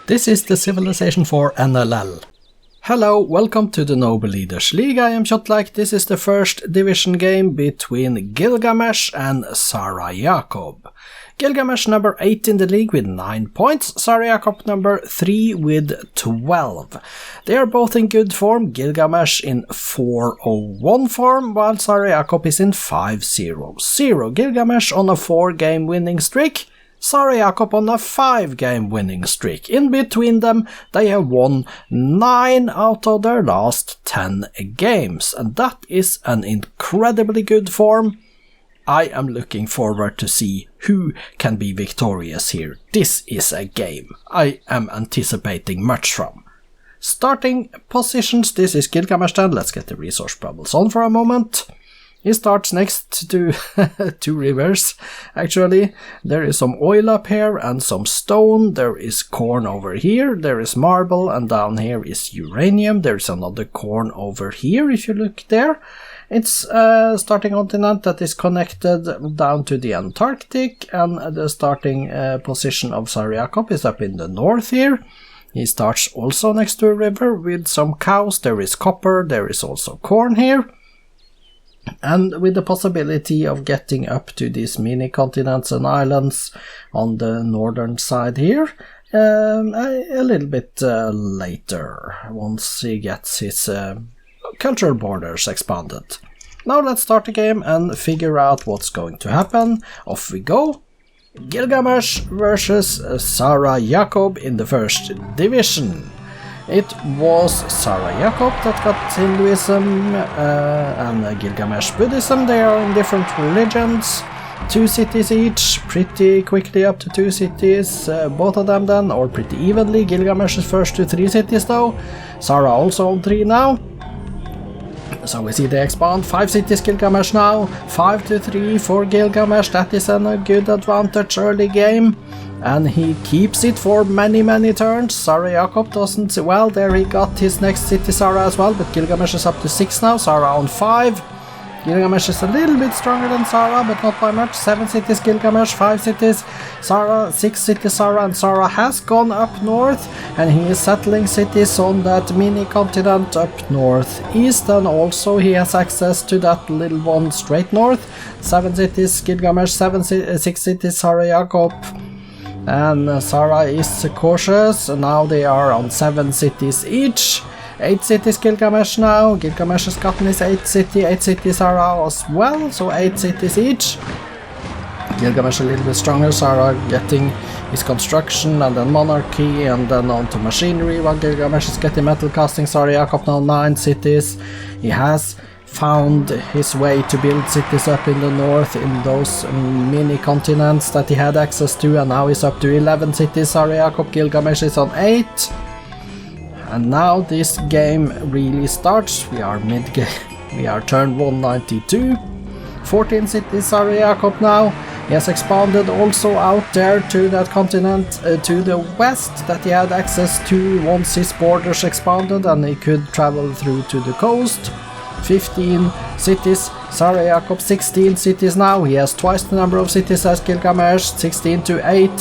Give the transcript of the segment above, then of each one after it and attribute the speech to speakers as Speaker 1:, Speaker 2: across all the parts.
Speaker 1: This is the Civilization 4 NLL. Hello, welcome to the Noble Leaders League. I am Kjotleik. This is the first division game between Gilgamesh and Zara Yaqob. Gilgamesh number 8 in the league with 9 points, Zara Yaqob number 3 with 12. They are both in good form, Gilgamesh in 401 form, while Zara Yaqob is in 500. Gilgamesh on a 4-game winning streak, Zara Yaqob on a 5-game winning streak. In between them, they have won 9 out of their last 10 games, and that is an incredibly good form. I am looking forward to see who can be victorious here. This is a game I am anticipating much from. Starting positions, this is Gilgamesh then. Let's get the resource bubbles on for a moment. He starts next to two rivers, actually. There is some oil up here and some stone. There is corn over here. There is marble, and down here is uranium. There is another corn over here, if you look there. It's a starting continent that is connected down to the Antarctic, and the starting position of Zara Yaqob is up in the north here. He starts also next to a river with some cows. There is copper. There is also corn here. And with the possibility of getting up to these mini continents and islands on the northern side here, a little bit later, once he gets his cultural borders expanded. Now let's start the game and figure out what's going to happen. Off we go. Gilgamesh versus Zara Yaqob in the first division. It was Zara Yaqob that got Hinduism and Gilgamesh Buddhism. They are in different religions. 2 cities each, pretty quickly up to 2 cities, both of them then, or pretty evenly. Gilgamesh is first to 3 cities though. Zara also on 3 now. So we see they expand. 5 cities Gilgamesh now, 5 to 3 for Gilgamesh. That is a good advantage early game. And he keeps it for many turns. Zara Yaqob doesn't... Well, there he got his next city, Zara, as well. But Gilgamesh is up to 6 now. Zara on 5. Gilgamesh is a little bit stronger than Zara, but not by much. 7 cities Gilgamesh, 5 cities Zara, 6 cities Zara. And Zara has gone up north. And he is settling cities on that mini continent up northeast. And also he has access to that little one straight north. 7 cities Gilgamesh, 6 cities Zara Yaqob. And Zara is cautious. Now they are on 7 cities each. 8 cities Gilgamesh now. Gilgamesh has gotten his 8th city. 8 cities Zara as well, so 8 cities each. Gilgamesh a little bit stronger. Zara getting his construction and then monarchy and then on to machinery, while Gilgamesh is getting metal casting. Zara Yaqob now 9 cities. He has found his way to build cities up in the north in those mini continents that he had access to, and now he's up to 11 cities. Zara Yaqob, Gilgamesh is on 8. And now this game really starts. We are mid-game. We are turn 192. 14 cities Zara Yaqob now. He has expanded also out there to that continent to the west that he had access to once his borders expanded and he could travel through to the coast. 15 cities, Zara Yaqob 16 cities now. He has twice the number of cities as Gilgamesh, 16 to 8,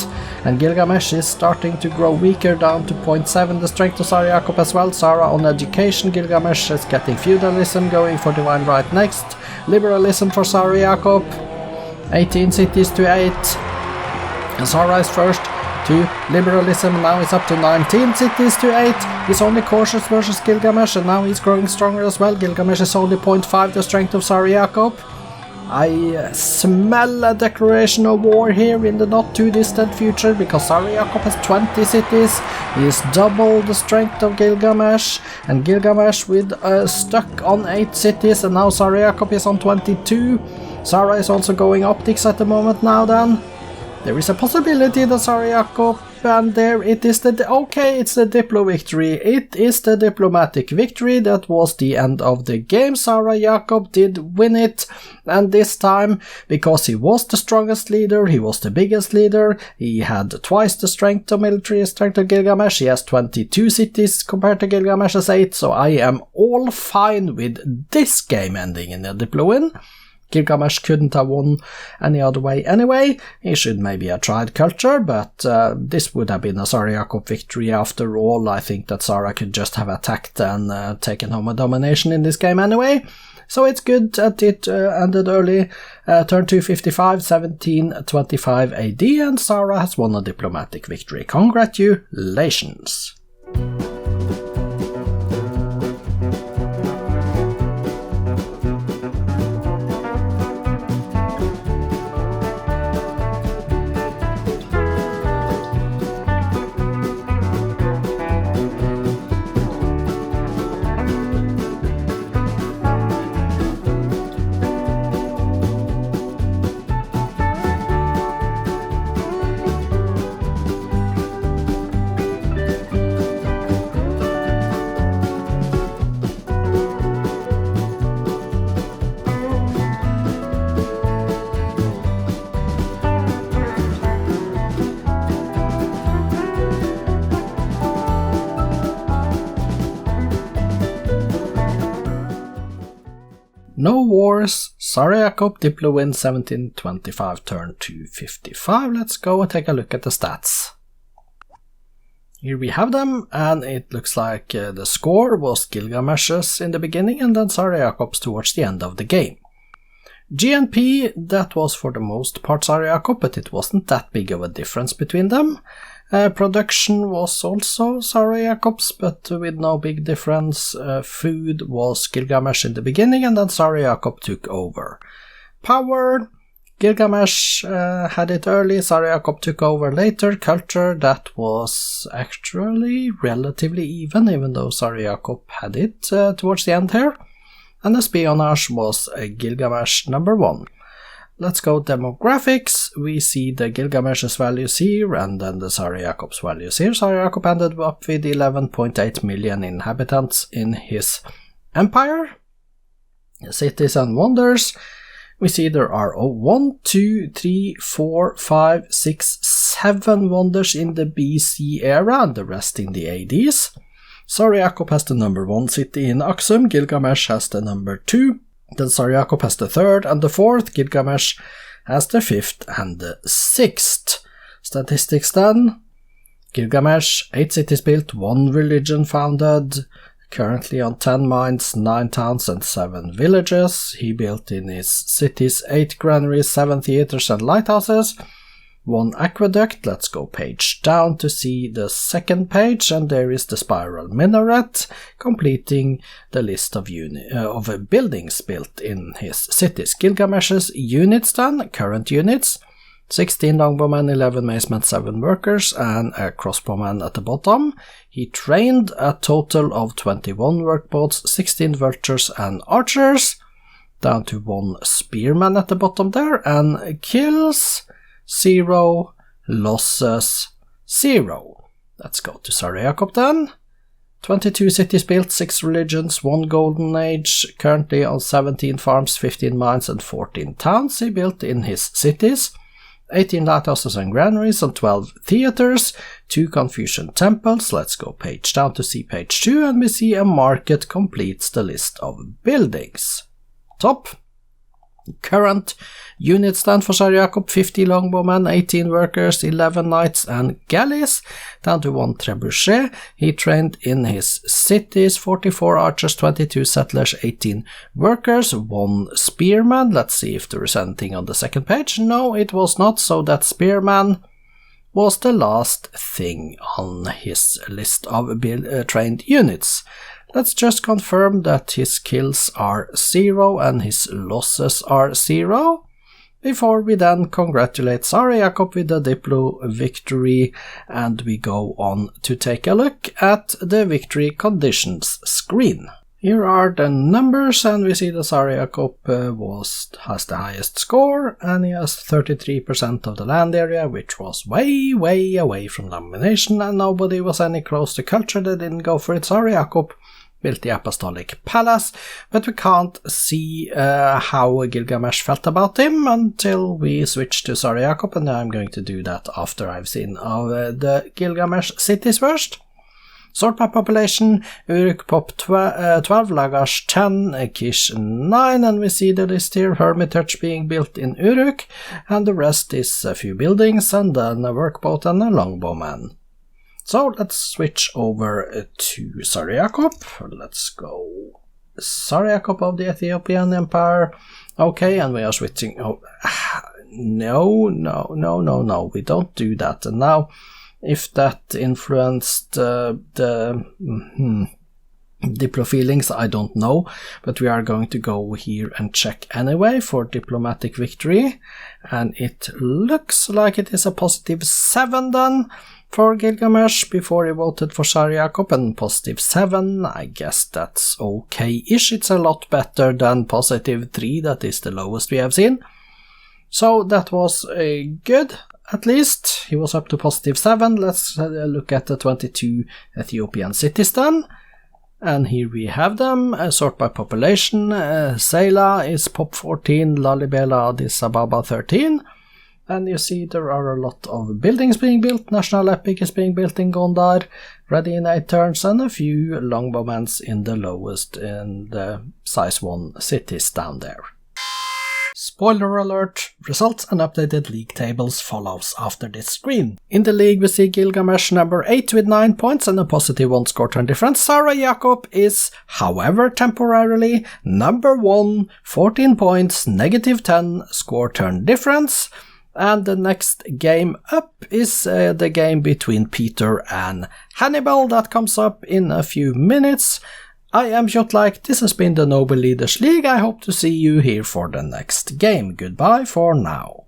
Speaker 1: and Gilgamesh is starting to grow weaker down to 0.7 the strength of Zara Yaqob as well. Zara on education, Gilgamesh is getting feudalism, going for divine right next. Liberalism for Zara Yaqob, 18 cities to 8, and Zara is first to liberalism. Now he's up to 19 cities to 8. He's only cautious versus Gilgamesh, and now he's growing stronger as well. Gilgamesh is only 0.5 the strength of Zara Yaqob. I smell a declaration of war here in the not too distant future, because Zara Yaqob has 20 cities. He is double the strength of Gilgamesh, and Gilgamesh with stuck on 8 cities, and now Zara Yaqob is on 22. Zara is also going optics at the moment now then. There is a possibility that Zara Yaqob, and there it is it's the Diplo victory. It is the diplomatic victory. That was the end of the game. Zara Yaqob did win it, and this time, because he was the strongest leader, he was the biggest leader, he had twice the strength of military strength of Gilgamesh. He has 22 cities compared to Gilgamesh's 8, so I am all fine with this game ending in a Diplo win. Gilgamesh couldn't have won any other way anyway. He should maybe have tried culture, but this would have been a Zara Yaqob victory after all. I think that Zara could just have attacked and taken home a domination in this game anyway. So it's good that it ended early, turn 255, 1725 AD, and Zara has won a diplomatic victory. Congratulations! No wars, Zara Yaqob, Diplo win 1725, turn 255. Let's go and take a look at the stats. Here we have them, and it looks like the score was Gilgamesh's in the beginning and then Zara Yaqob's towards the end of the game. GNP, that was for the most part Zara Yaqob, but it wasn't that big of a difference between them. Production was also Zara Yaqob's, but with no big difference. Food was Gilgamesh in the beginning, and then Zara Yaqob took over. Power, Gilgamesh had it early, Zara Yaqob took over later. Culture, that was actually relatively even though Zara Yaqob had it towards the end here. And espionage was Gilgamesh number 1. Let's go demographics. We see the Gilgamesh's values here and then the Zara Yaqob's values here. Zara Yaqob ended up with 11.8 million inhabitants in his empire. Cities and wonders. We see there are 1, 2, 3, 4, 5, 6, 7 wonders in the BC era and the rest in the ADs. Zara Yaqob has the number 1 city in Aksum, Gilgamesh has the number 2. Then Zara Yaqob has the 3rd and the 4th, Gilgamesh has the 5th and the 6th. Statistics then. Gilgamesh, 8 cities built, 1 religion founded, currently on 10 mines, 9 towns and 7 villages. He built in his cities 8 granaries, 7 theaters and lighthouses, 1 aqueduct. Let's go page down to see the second page, and there is the spiral minaret, completing the list of buildings built in his cities. Gilgamesh's units then, current units, 16 longbowmen, 11 macemen, 7 workers, and a crossbowman at the bottom. He trained a total of 21 workboats, 16 vultures and archers, down to 1 spearman at the bottom there, and kills 0, losses 0. Let's go to Zara Yaqob then. 22 cities built, 6 religions, 1 golden age, currently on 17 farms, 15 mines and 14 towns he built in his cities. 18 lighthouses and granaries and 12 theaters, 2 Confucian temples. Let's go page down to see page 2, and we see a market completes the list of buildings. Top. Current units stand for Zara Yaqob, 50 longbowmen, 18 workers, 11 knights and galleys, down to 1 trebuchet. He trained in his cities, 44 archers, 22 settlers, 18 workers, 1 spearman. Let's see if there is anything on the second page. No, it was not, so that spearman was the last thing on his list of trained units. Let's just confirm that his kills are 0 and his losses are 0, before we then congratulate Zara Yaqob with the Diplo victory, and we go on to take a look at the victory conditions screen. Here are the numbers, and we see that Zara Yaqob has the highest score, and he has 33% of the land area, which was way away from domination, and nobody was any close to culture. They didn't go for it. Zara Yaqob built the Apostolic Palace, but we can't see how Gilgamesh felt about him until we switch to Zara Yaqob, and I'm going to do that after I've seen the Gilgamesh cities first. Sort by population, Uruk Pop 12, Lagash 10, Kish 9, and we see the list here, Hermitage being built in Uruk, and the rest is a few buildings, and then a workboat and a longbowman. So let's switch over to Zara Yaqob. Let's go Zara Yaqob of the Ethiopian Empire. Okay, and we are switching. Oh, no, we don't do that. And now, if that influenced the Diplo feelings, I don't know, but we are going to go here and check anyway for diplomatic victory, and it looks like it is a +7 then for Gilgamesh before he voted for Zara Yaqob, and +7, I guess that's okay-ish. It's a lot better than +3, that is the lowest we have seen. So that was good. At least he was up to +7. Let's look at the 22 Ethiopian cities then. And here we have them, sort by population. Zela is Pop 14, Lalibela, Addis Ababa 13. And you see there are a lot of buildings being built. National Epic is being built in Gondar, ready in 8 turns, and a few longbowmans in the lowest in the size 1 cities down there. Spoiler alert, results and updated league tables follows after this screen. In the league we see Gilgamesh number 8 with 9 points and a +1 score turn difference. Zara Yaqob is, however temporarily, number 1, 14 points, -10 score turn difference. And the next game up is the game between Peter and Hannibal that comes up in a few minutes. I am Kjotleik, this has been the Noble Leaders League. I hope to see you here for the next game. Goodbye for now.